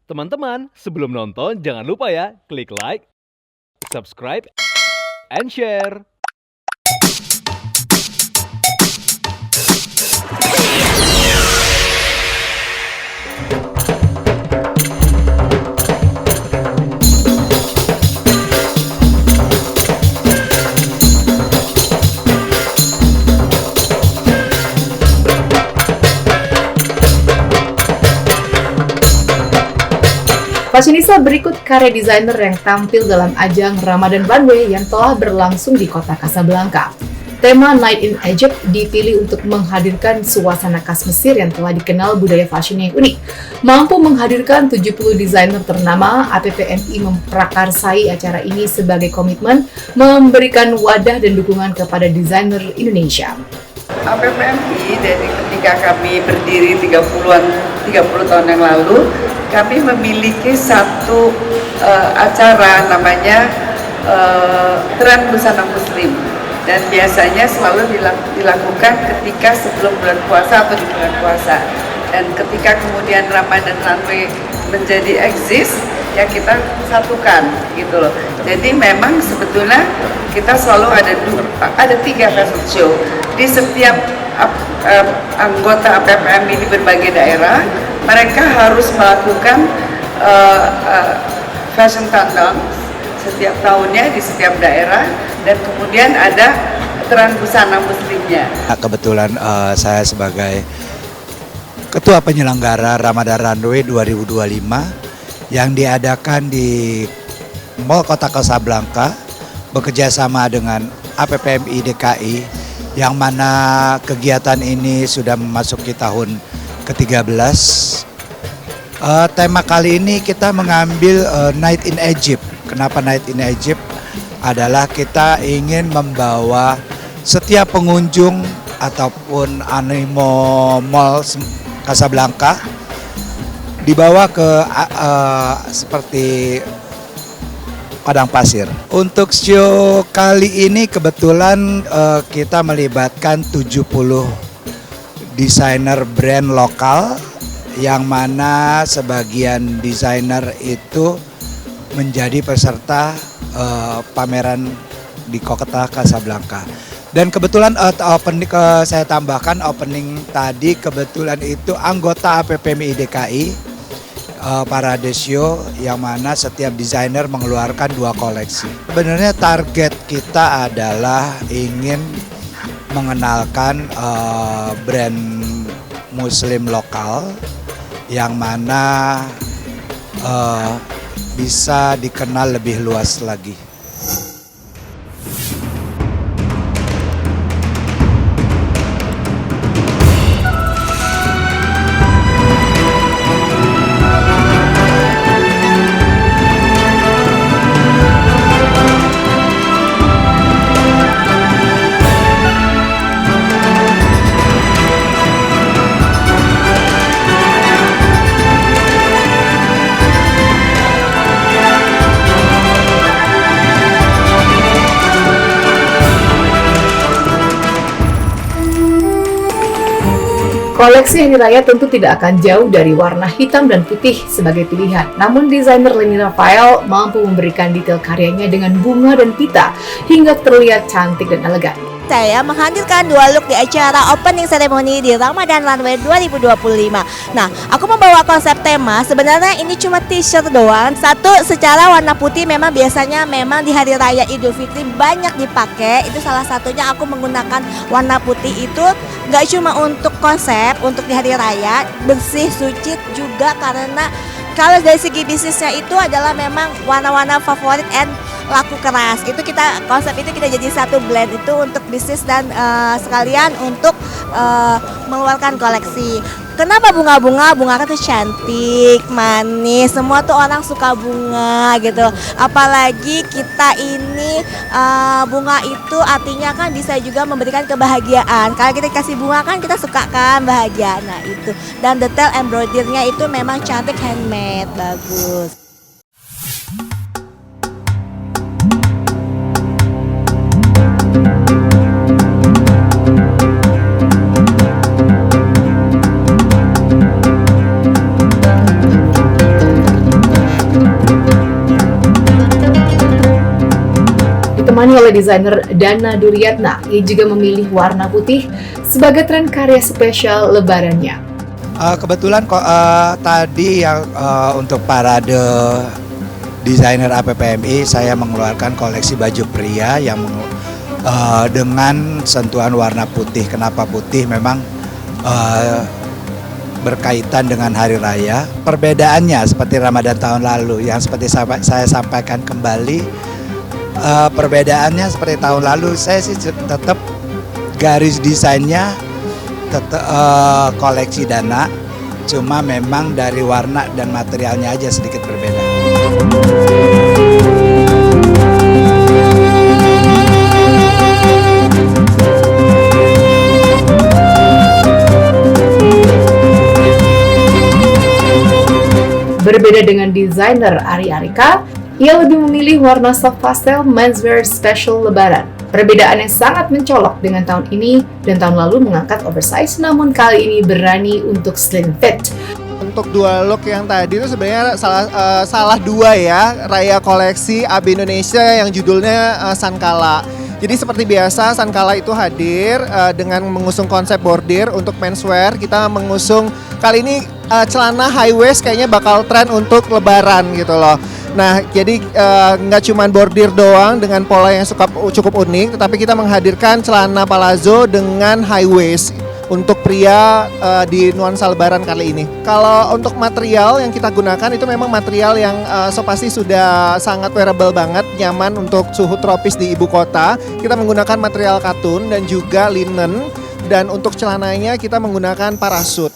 Teman-teman, sebelum nonton jangan lupa ya, klik like, subscribe, and share. Fashionista, berikut karya desainer yang tampil dalam ajang Ramadan Runway yang telah berlangsung di kota Casablanca. Tema Night in Egypt dipilih untuk menghadirkan suasana khas Mesir yang telah dikenal budaya fashionnya yang unik. Mampu menghadirkan 70 desainer ternama, APPMI memprakarsai acara ini sebagai komitmen memberikan wadah dan dukungan kepada desainer Indonesia. APPMI dari ketika kami berdiri 30 tahun yang lalu, kami memiliki satu acara namanya Tren Busana Muslim, dan biasanya selalu dilakukan ketika sebelum bulan puasa atau di bulan puasa. Dan ketika kemudian Ramadan Runway menjadi eksis, ya kita satukan gitu loh. Jadi memang sebetulnya kita selalu ada 3 fashion show di setiap anggota APPMI di berbagai daerah. Mereka harus melakukan fashion tandang setiap tahunnya di setiap daerah, dan kemudian ada tren busana muslimnya. Kebetulan saya sebagai Ketua Penyelenggara Ramadan Runway 2025 yang diadakan di Mall Kota Casablanca bekerja sama dengan APPMI DKI, yang mana kegiatan ini sudah memasuki tahun ke-13. Tema kali ini kita mengambil Night in Egypt. Kenapa Night in Egypt? Adalah kita ingin membawa setiap pengunjung ataupun animo Mall Casablanca dibawa ke seperti padang pasir. Untuk show kali ini kebetulan kita melibatkan 70 desainer brand lokal, yang mana sebagian desainer itu menjadi peserta pameran di Kota Casablanca. Dan kebetulan saya tambahkan opening tadi, kebetulan itu anggota APPMI DKI Parade Show, yang mana setiap desainer mengeluarkan 2 koleksi. Sebenarnya target kita adalah ingin mengenalkan brand muslim lokal yang mana bisa dikenal lebih luas lagi. Koleksi Hari Raya tentu tidak akan jauh dari warna hitam dan putih sebagai pilihan. Namun desainer Leni Rafael mampu memberikan detail karyanya dengan bunga dan pita hingga terlihat cantik dan elegan. Saya menghadirkan 2 look di acara opening ceremony di Ramadan Runway 2025. Nah, aku membawa konsep tema, sebenarnya ini cuma t-shirt doang. Satu, secara warna putih memang biasanya di hari raya Idul Fitri banyak dipakai. Itu salah satunya aku menggunakan warna putih itu gak cuma untuk konsep, untuk di hari raya, bersih, suci juga, karena kalau dari segi bisnisnya itu adalah memang warna-warna favorit and laku keras. Itu konsep itu kita jadi satu blend itu untuk bisnis dan sekalian untuk mengeluarkan koleksi. Kenapa bunga-bunga? Bunga kan tuh cantik, manis, semua tuh orang suka bunga gitu. Apalagi kita ini bunga itu artinya kan bisa juga memberikan kebahagiaan. Kalau kita kasih bunga kan kita suka kan bahagia. Nah itu, dan detail embroidernya itu memang cantik, handmade, bagus. ditemani oleh desainer Dana Duryatna yang juga memilih warna putih sebagai tren karya spesial lebarannya. Kebetulan tadi yang untuk parade desainer APPMI saya mengeluarkan koleksi baju pria yang dengan sentuhan warna putih. Kenapa putih? Memang berkaitan dengan hari raya. Perbedaannya seperti Ramadan tahun lalu yang seperti saya sampaikan kembali, perbedaannya seperti tahun lalu saya sih tetap garis desainnya tetap koleksi Dana, cuma memang dari warna dan materialnya aja sedikit berbeda. Berbeda dengan desainer Ari Arika, ia lebih memilih warna soft pastel menswear special lebaran. Perbedaan yang sangat mencolok dengan tahun ini dan tahun lalu mengangkat oversize, namun kali ini berani untuk slim fit. Untuk dua look yang tadi itu sebenarnya salah dua ya, raya koleksi AB Indonesia yang judulnya Sankala. Jadi seperti biasa Sankala itu hadir dengan mengusung konsep bordir untuk menswear. Kita mengusung kali ini celana high waist kayaknya bakal tren untuk lebaran gitu loh. Nah, jadi nggak cuma bordir doang dengan pola yang cukup unik, tetapi kita menghadirkan celana palazzo dengan high waist untuk pria di nuansa lebaran kali ini. Kalau untuk material yang kita gunakan itu memang material yang so pasti sudah sangat wearable banget, nyaman untuk suhu tropis di ibu kota. Kita menggunakan material katun dan juga linen, dan untuk celananya kita menggunakan parasut.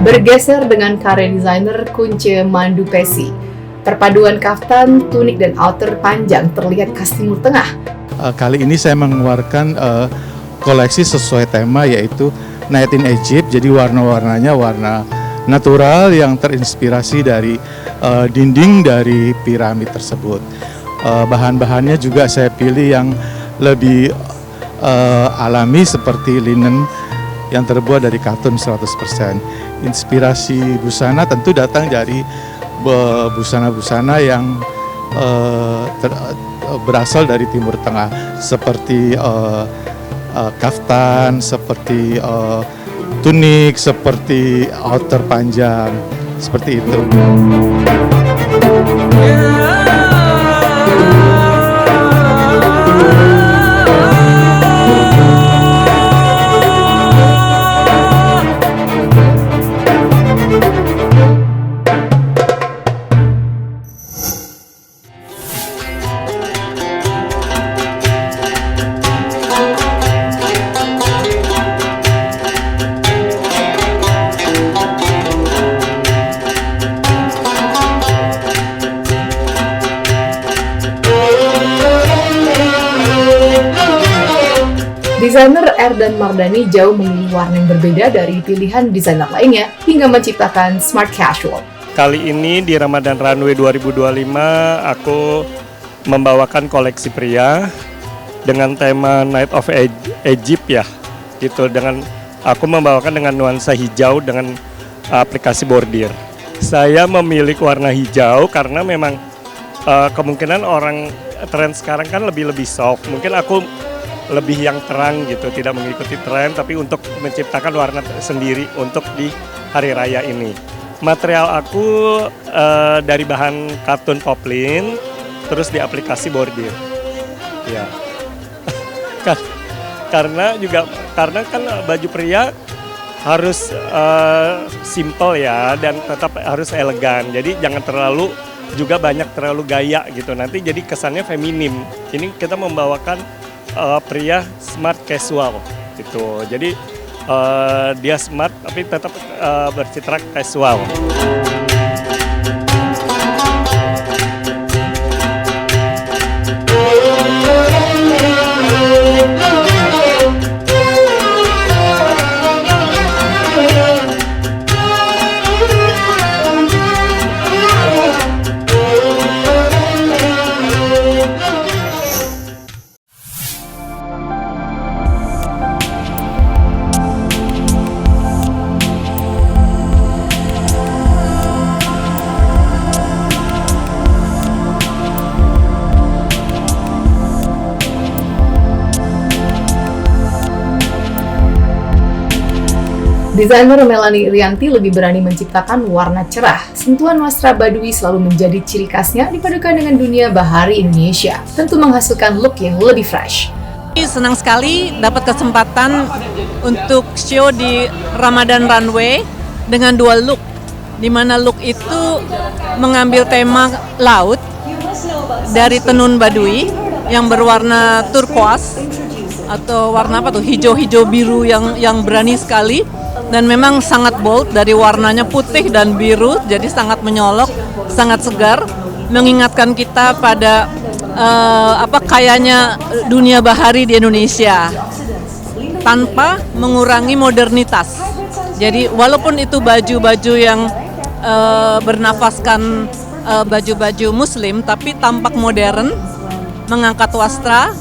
Bergeser dengan karya desainer Kunce Mandupesi. Perpaduan kaftan, tunik, dan outer panjang terlihat khas Timur Tengah. Kali ini saya mengeluarkan koleksi sesuai tema, yaitu Night in Egypt. Jadi warna-warnanya warna natural yang terinspirasi dari dinding dari piramid tersebut. Bahan-bahannya juga saya pilih yang lebih alami seperti linen yang terbuat dari katun 100%. Inspirasi busana tentu datang dari busana-busana yang berasal dari Timur Tengah, seperti kaftan, seperti tunik, seperti outer panjang, seperti itu. Desainer Erdan Mardani jauh memilih warna yang berbeda dari pilihan desainer lainnya hingga menciptakan smart casual. Kali ini di Ramadan Runway 2025 aku membawakan koleksi pria dengan tema Night of Egypt ya. Gitu, dengan aku membawakan dengan nuansa hijau dengan aplikasi bordir. Saya memilih warna hijau karena memang kemungkinan orang tren sekarang kan lebih soft. Mungkin aku lebih yang terang gitu, tidak mengikuti tren, tapi untuk menciptakan warna sendiri untuk di hari raya ini. Material aku dari bahan katun poplin, terus di aplikasi bordir. Ya, karena kan baju pria harus simple ya, dan tetap harus elegan. Jadi jangan terlalu gaya gitu. Nanti jadi kesannya feminim. Ini kita membawakan pria smart casual gitu. Jadi dia smart tapi tetap bercitra casual. Desainer Melanie Irianti lebih berani menciptakan warna cerah. Sentuhan wastra Baduy selalu menjadi ciri khasnya dipadukan dengan dunia bahari Indonesia. Tentu menghasilkan look yang lebih fresh. Senang sekali dapat kesempatan untuk show di Ramadan Runway dengan dua look, di mana look itu mengambil tema laut dari tenun Baduy yang berwarna turquoise atau warna hijau-hijau biru yang berani sekali. Dan memang sangat bold, dari warnanya putih dan biru, jadi sangat menyolok, sangat segar, mengingatkan kita pada kayanya dunia bahari di Indonesia, tanpa mengurangi modernitas. Jadi walaupun itu baju-baju yang bernafaskan baju-baju Muslim, tapi tampak modern, mengangkat wastra,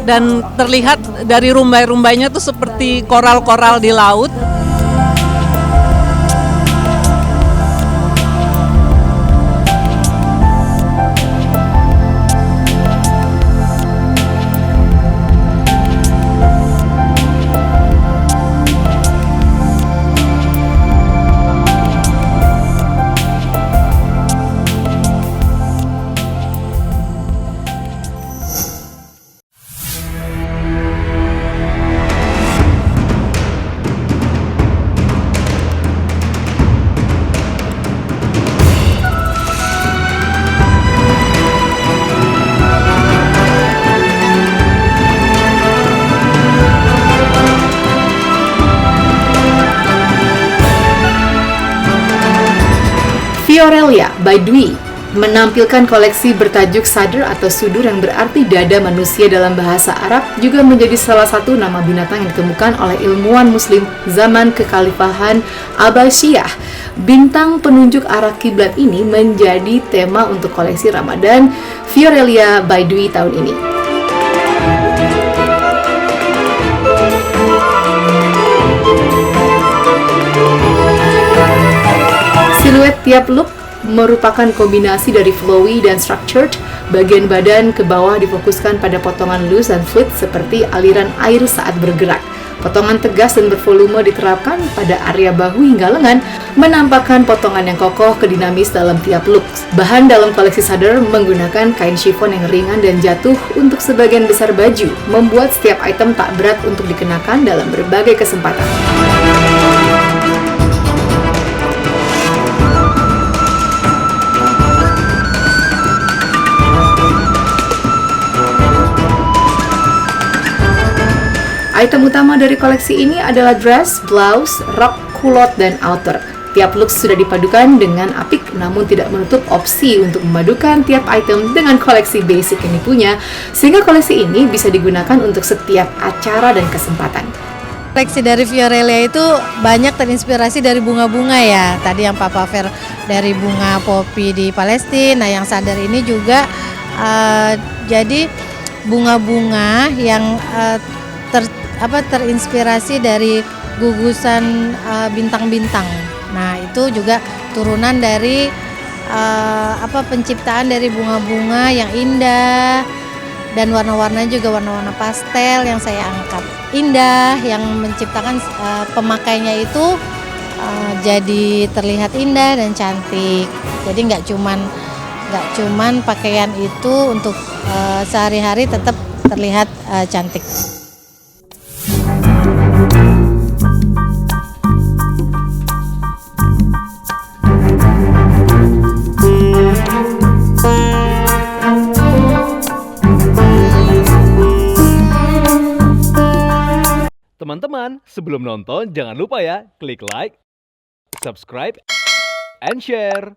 dan terlihat dari rumbai-rumbainya tuh seperti koral-koral di laut. Fiorelia by Dwi menampilkan koleksi bertajuk sadr atau sudur yang berarti dada manusia dalam bahasa Arab, juga menjadi salah satu nama binatang yang ditemukan oleh ilmuwan Muslim zaman kekhalifahan Abbasiyah. Bintang penunjuk arah kiblat ini menjadi tema untuk koleksi Ramadan Fiorelia by Dwi tahun ini. Siluet tiap look merupakan kombinasi dari flowy dan structured. Bagian badan ke bawah difokuskan pada potongan loose dan fluid seperti aliran air saat bergerak. Potongan tegas dan bervolume diterapkan pada area bahu hingga lengan, menampakkan potongan yang kokoh kedinamis dalam tiap look. Bahan dalam koleksi sadar menggunakan kain chiffon yang ringan dan jatuh untuk sebagian besar baju, membuat setiap item tak berat untuk dikenakan dalam berbagai kesempatan. Item utama dari koleksi ini adalah dress, blouse, rok, kulot, dan outer. Tiap look sudah dipadukan dengan apik, namun tidak menutup opsi untuk memadukan tiap item dengan koleksi basic yang dipunya, sehingga koleksi ini bisa digunakan untuk setiap acara dan kesempatan. Koleksi dari Fiorelia itu banyak terinspirasi dari bunga-bunga ya. Tadi yang Papa Fer dari bunga poppy di Palestina, yang sadar ini juga jadi bunga-bunga yang terinspirasi dari gugusan bintang-bintang. Nah, itu juga turunan dari penciptaan dari bunga-bunga yang indah, dan warna-warnanya juga warna-warna pastel yang saya angkat. Indah, yang menciptakan pemakainya itu jadi terlihat indah dan cantik. Jadi nggak cuman pakaian itu untuk sehari-hari tetap terlihat cantik. Teman-teman, sebelum nonton jangan lupa ya klik like, subscribe, and share.